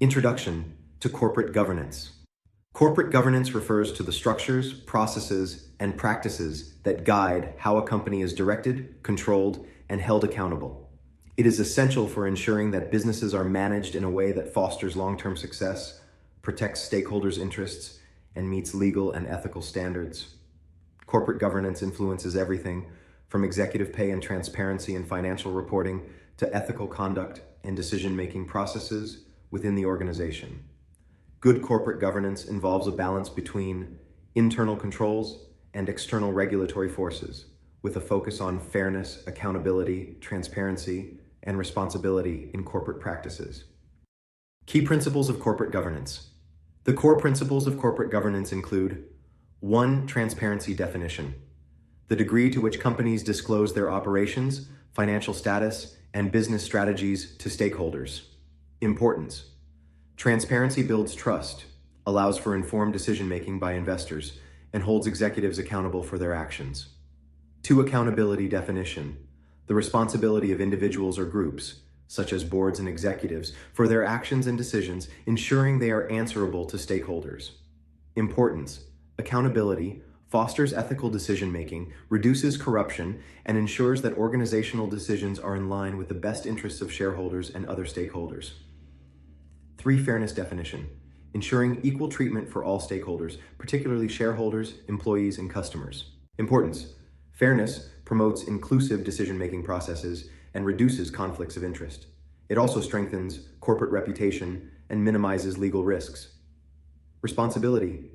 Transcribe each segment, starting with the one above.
Introduction to corporate governance. Corporate governance refers to the structures, processes, and practices that guide how a company is directed, controlled, and held accountable. It is essential for ensuring that businesses are managed in a way that fosters long-term success, protects stakeholders' interests, and meets legal and ethical standards. Corporate governance influences everything from executive pay and transparency in financial reporting to ethical conduct and decision-making processes within the organization. Good corporate governance involves a balance between internal controls and external regulatory forces, with a focus on fairness, accountability, transparency, and responsibility in corporate practices. Key principles of corporate governance. The core principles of corporate governance include 1. Transparency definition. The degree to which companies disclose their operations, financial status, and business strategies to stakeholders. Importance. Transparency builds trust, allows for informed decision-making by investors, and holds executives accountable for their actions. 2. Accountability definition. The responsibility of individuals or groups, such as boards and executives, for their actions and decisions, ensuring they are answerable to stakeholders. Importance. Accountability fosters ethical decision-making, reduces corruption, and ensures that organizational decisions are in line with the best interests of shareholders and other stakeholders. 3. Fairness definition. Ensuring equal treatment for all stakeholders, particularly shareholders, employees, and customers. Importance. Fairness promotes inclusive decision-making processes and reduces conflicts of interest. It also strengthens corporate reputation and minimizes legal risks. Responsibility.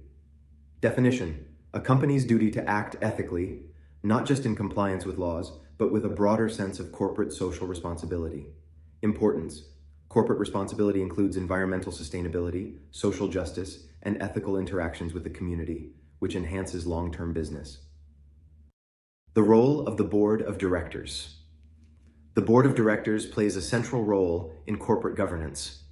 Definition. A company's duty to act ethically, not just in compliance with laws, but with a broader sense of corporate social responsibility. Importance. Corporate responsibility includes environmental sustainability, social justice, and ethical interactions with the community, which enhances long-term business. The role of the Board of Directors. The Board of Directors plays a central role in corporate governance.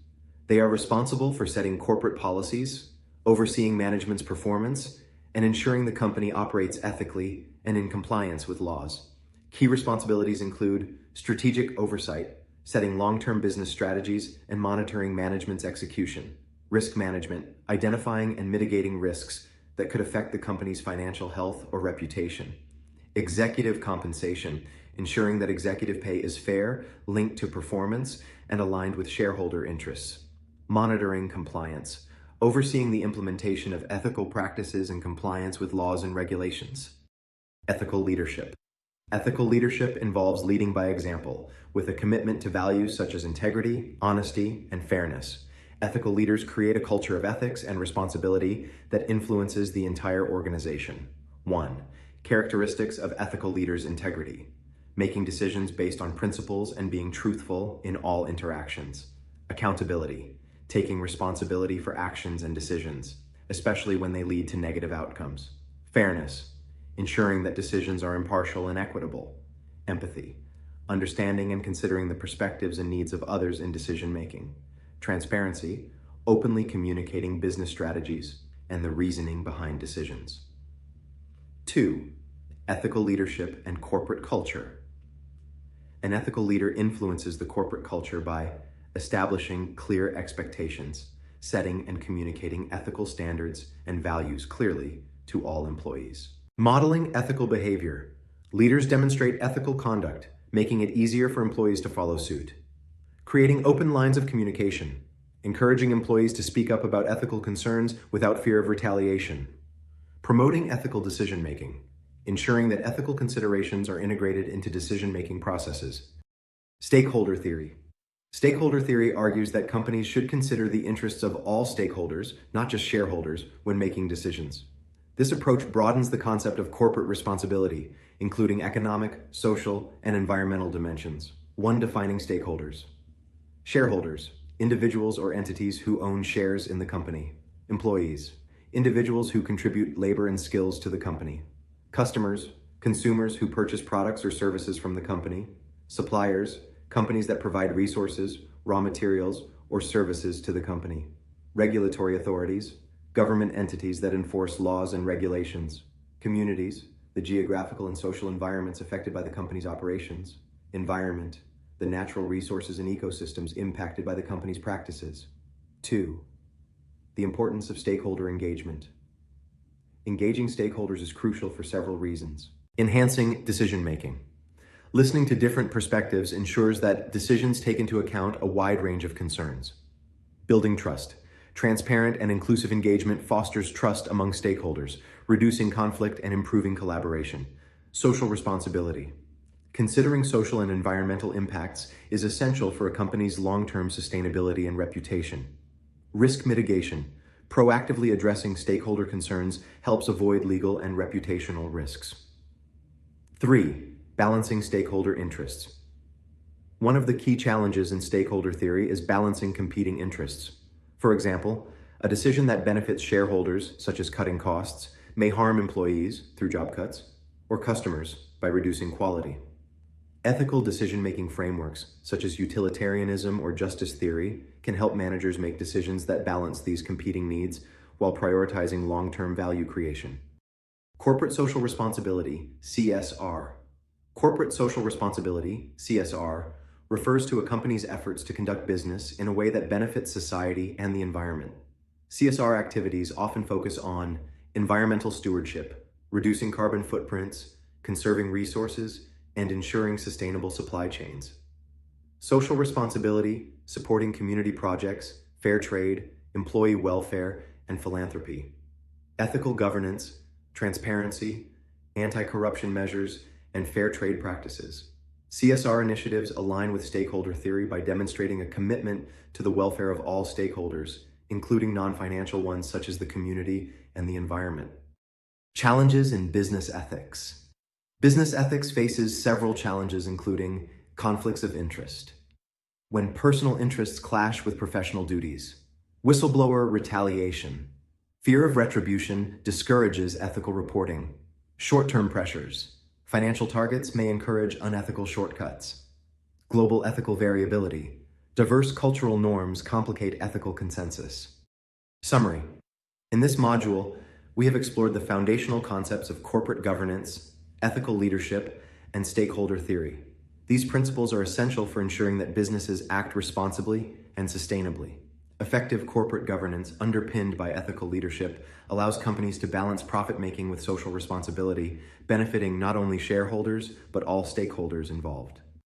They are responsible for setting corporate policies, overseeing management's performance, and ensuring the company operates ethically and in compliance with laws. Key responsibilities include strategic oversight, setting long-term business strategies and monitoring management's execution. Risk management, identifying and mitigating risks that could affect the company's financial health or reputation. Executive compensation, ensuring that executive pay is fair, linked to performance, and aligned with shareholder interests. Monitoring compliance, overseeing the implementation of ethical practices and compliance with laws and regulations. Ethical leadership. Ethical leadership involves leading by example, with a commitment to values such as integrity, honesty, and fairness. Ethical leaders create a culture of ethics and responsibility that influences the entire organization. 1. Characteristics of ethical leaders' integrity. Making decisions based on principles and being truthful in all interactions. Accountability. Taking responsibility for actions and decisions, especially when they lead to negative outcomes. Fairness. Ensuring that decisions are impartial and equitable. Empathy. Understanding and considering the perspectives and needs of others in decision-making. Transparency. Openly communicating business strategies and the reasoning behind decisions. 2. Ethical leadership and corporate culture. An ethical leader influences the corporate culture by establishing clear expectations, setting and communicating ethical standards and values clearly to all employees. Modeling ethical behavior. Leaders demonstrate ethical conduct, making it easier for employees to follow suit. Creating open lines of communication, encouraging employees to speak up about ethical concerns without fear of retaliation. Promoting ethical decision-making, ensuring that ethical considerations are integrated into decision-making processes. Stakeholder theory. Stakeholder theory argues that companies should consider the interests of all stakeholders, not just shareholders, when making decisions. This approach broadens the concept of corporate responsibility, including economic, social, and environmental dimensions. 1. Defining stakeholders. Shareholders, individuals or entities who own shares in the company. Employees, individuals who contribute labor and skills to the company. Customers, consumers who purchase products or services from the company. Suppliers, companies that provide resources, raw materials, or services to the company. Regulatory authorities, government entities that enforce laws and regulations. Communities, the geographical and social environments affected by the company's operations. Environment, the natural resources and ecosystems impacted by the company's practices. 2. The importance of stakeholder engagement. Engaging stakeholders is crucial for several reasons. Enhancing decision-making. Listening to different perspectives ensures that decisions take into account a wide range of concerns. Building trust. Transparent and inclusive engagement fosters trust among stakeholders, reducing conflict and improving collaboration. Social responsibility. Considering social and environmental impacts is essential for a company's long-term sustainability and reputation. Risk mitigation. Proactively addressing stakeholder concerns helps avoid legal and reputational risks. 3. Balancing stakeholder interests. One of the key challenges in stakeholder theory is balancing competing interests. For example, a decision that benefits shareholders, such as cutting costs, may harm employees through job cuts, or customers by reducing quality. Ethical decision-making frameworks, such as utilitarianism or justice theory, can help managers make decisions that balance these competing needs while prioritizing long-term value creation. Corporate social responsibility, CSR. Corporate social responsibility, CSR, refers to a company's efforts to conduct business in a way that benefits society and the environment. CSR activities often focus on environmental stewardship, reducing carbon footprints, conserving resources, and ensuring sustainable supply chains. Social responsibility, supporting community projects, fair trade, employee welfare, and philanthropy. Ethical governance, transparency, anti-corruption measures, and fair trade practices. CSR initiatives align with stakeholder theory by demonstrating a commitment to the welfare of all stakeholders, including non-financial ones such as the community and the environment. Challenges in business ethics. Business ethics faces several challenges, including conflicts of interest. When personal interests clash with professional duties. Whistleblower retaliation. Fear of retribution discourages ethical reporting. Short-term pressures. Financial targets may encourage unethical shortcuts. Global ethical variability. Diverse cultural norms complicate ethical consensus. Summary. In this module, we have explored the foundational concepts of corporate governance, ethical leadership, and stakeholder theory. These principles are essential for ensuring that businesses act responsibly and sustainably. Effective corporate governance, underpinned by ethical leadership, allows companies to balance profit-making with social responsibility, benefiting not only shareholders, but all stakeholders involved.